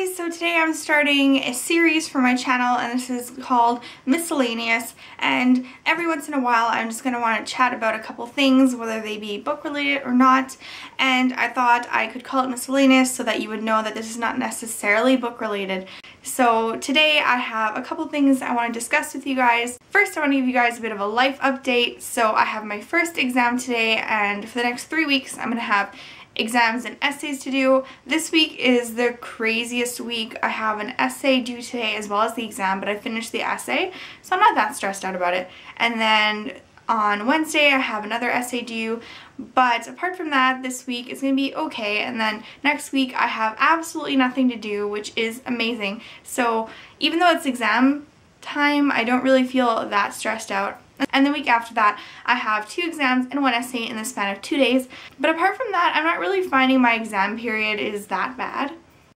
guys, so today I'm starting a series for my channel and this is called Miscellaneous, and every once in a while I'm just going to want to chat about a couple things, whether they be book related or not, and I thought I could call it Miscellaneous so that you would know that this is not necessarily book related. So today I have a couple things I want to discuss with you guys. First, I want to give you guys a bit of a life update. So I have my first exam today, and for the next 3 weeks I'm going to have exams and essays to do. This week is the craziest week. I have an essay due today as well as the exam, but I finished the essay, so I'm not that stressed out about it. And then on Wednesday I have another essay due, but apart from that, this week is going to be okay. And then next week I have absolutely nothing to do, which is amazing. So even though it's exam time, I don't really feel that stressed out. And the week after that, I have 2 exams and 1 essay in the span of 2 days. But apart from that, I'm not really finding my exam period is that bad.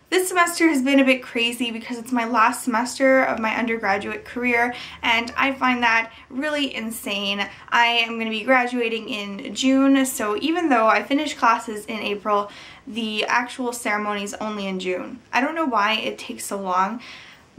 This semester has been a bit crazy because it's my last semester of my undergraduate career, and I find that really insane. I am going to be graduating in June, so even though I finish classes in April, the actual ceremony is only in June. I don't know why it takes so long,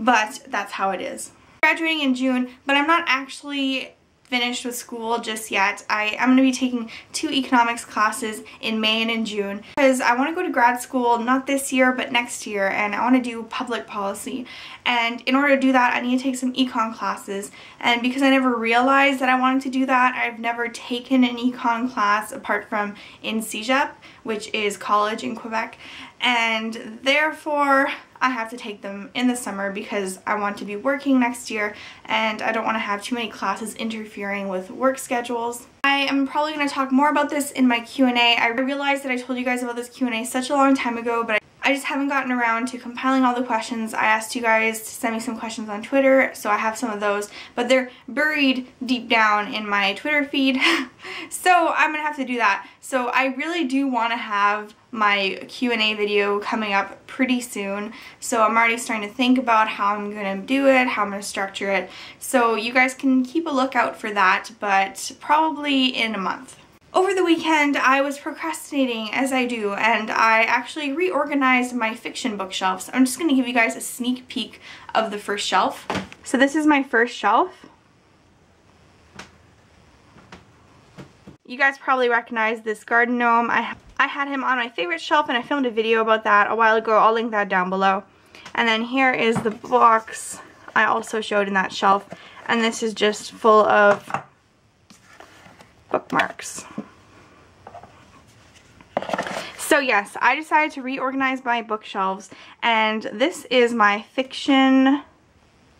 but that's how it is. Graduating in June, but I'm not actually finished with school just yet. I am going to be taking 2 economics classes in May and in June because I want to go to grad school not this year but next year, and I want to do public policy, and in order to do that I need to take some econ classes. And because I never realized that I wanted to do that, I've never taken an econ class apart from in CEGEP, which is college in Quebec, and therefore I have to take them in the summer because I want to be working next year and I don't want to have too many classes interfering with work schedules. I am probably going to talk more about this in my Q&A. I realized that I told you guys about this Q&A such a long time ago, but I just haven't gotten around to compiling all the questions. I asked you guys to send me some questions on Twitter, so I have some of those, but they're buried deep down in my Twitter feed, so I'm going to have to do that. So I really do want to have my Q&A video coming up pretty soon, so I'm already starting to think about how I'm going to do it, how I'm going to structure it, so you guys can keep a lookout for that, but probably in a month. Over the weekend, I was procrastinating, as I do, and I actually reorganized my fiction bookshelves. I'm just going to give you guys a sneak peek of the first shelf. So this is my first shelf. You guys probably recognize this garden gnome. I had him on my favorite shelf and I filmed a video about that a while ago. I'll link that down below. And then here is the box I also showed in that shelf, and this is just full of bookmarks. So yes, I decided to reorganize my bookshelves, and this is my fiction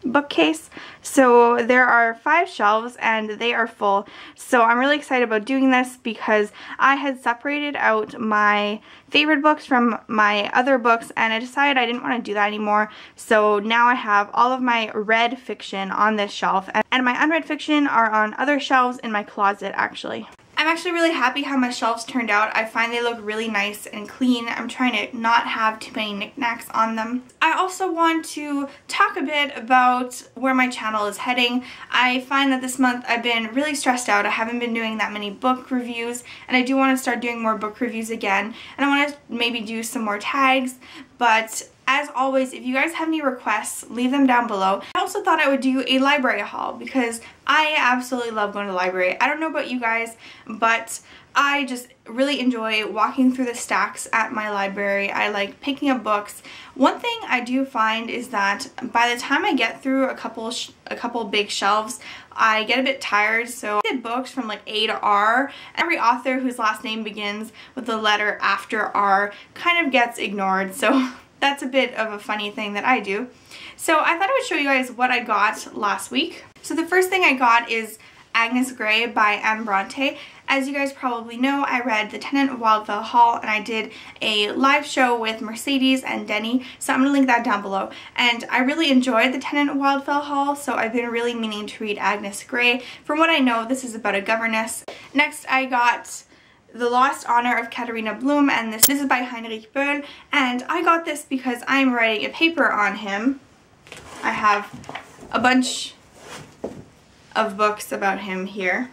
bookcase. So there are 5 shelves and they are full, so I'm really excited about doing this because I had separated out my favorite books from my other books and I decided I didn't want to do that anymore. So now I have all of my read fiction on this shelf, and my unread fiction are on other shelves in my closet actually. I'm actually really happy how my shelves turned out. I find they look really nice and clean. I'm trying to not have too many knickknacks on them. I also want to talk a bit about where my channel is heading. I find that this month I've been really stressed out. I haven't been doing that many book reviews, and I do want to start doing more book reviews again, and I want to maybe do some more tags, but as always, if you guys have any requests, leave them down below. I also thought I would do a library haul because I absolutely love going to the library. I don't know about you guys, but I just really enjoy walking through the stacks at my library. I like picking up books. One thing I do find is that by the time I get through a couple big shelves, I get a bit tired, so I did books from like A to R. Every author whose last name begins with the letter after R kind of gets ignored, so that's a bit of a funny thing that I do. So I thought I would show you guys what I got last week. So the first thing I got is Agnes Grey by Anne Bronte. As you guys probably know, I read The Tenant of Wildfell Hall and I did a live show with Mercedes and Denny, so I'm going to link that down below. And I really enjoyed The Tenant of Wildfell Hall, so I've been really meaning to read Agnes Grey. From what I know, this is about a governess. Next I got The Lost Honor of Katharina Blum, and this is by Heinrich Böll, and I got this because I'm writing a paper on him. I have a bunch of books about him here.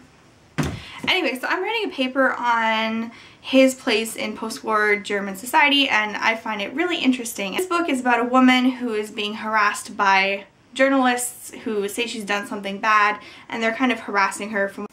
Anyway, so I'm writing a paper on his place in post-war German society, and I find it really interesting. This book is about a woman who is being harassed by journalists who say she's done something bad, and they're kind of harassing her from.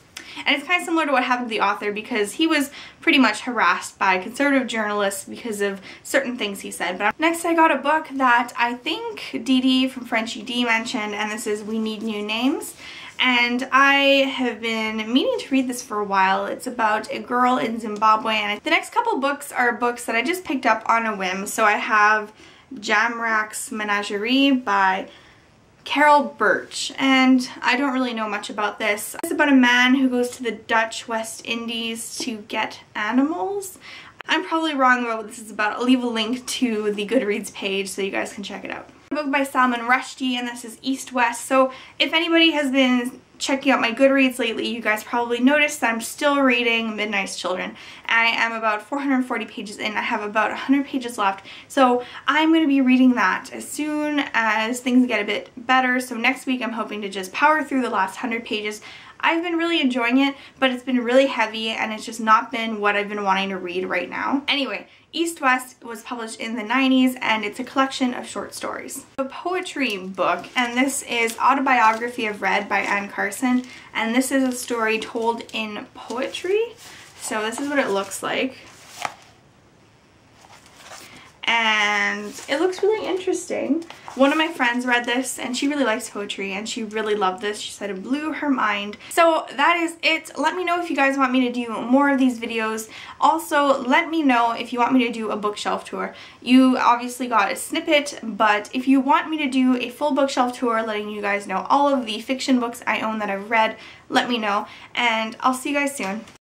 And it's kind of similar to what happened to the author, because he was pretty much harassed by conservative journalists because of certain things he said. But next I got a book that I think Dee from Frenchie D mentioned, and this is We Need New Names. And I have been meaning to read this for a while. It's about a girl in Zimbabwe, and the next couple books are books that I just picked up on a whim. So I have Jamrak's Menagerie by Carol Birch, and I don't really know much about this. It's about a man who goes to the Dutch West Indies to get animals. I'm probably wrong about what this is about. I'll leave a link to the Goodreads page so you guys can check it out. A book by Salman Rushdie, and this is East West. So if anybody has been checking out my Goodreads lately, you guys probably noticed that I'm still reading Midnight's Children. I am about 440 pages in. I have about 100 pages left. So I'm going to be reading that as soon as things get a bit better. So next week I'm hoping to just power through the last 100 pages. I've been really enjoying it, but it's been really heavy and it's just not been what I've been wanting to read right now. Anyway, East West was published in the 90s, and it's a collection of short stories. A poetry book, and this is Autobiography of Red by Anne Carson, and this is a story told in poetry. So this is what it looks like. And it looks really interesting. One of my friends read this and she really likes poetry and she really loved this. She said it blew her mind. So that is it. Let me know if you guys want me to do more of these videos. Also, let me know if you want me to do a bookshelf tour. You obviously got a snippet, but if you want me to do a full bookshelf tour letting you guys know all of the fiction books I own that I've read, let me know, and I'll see you guys soon.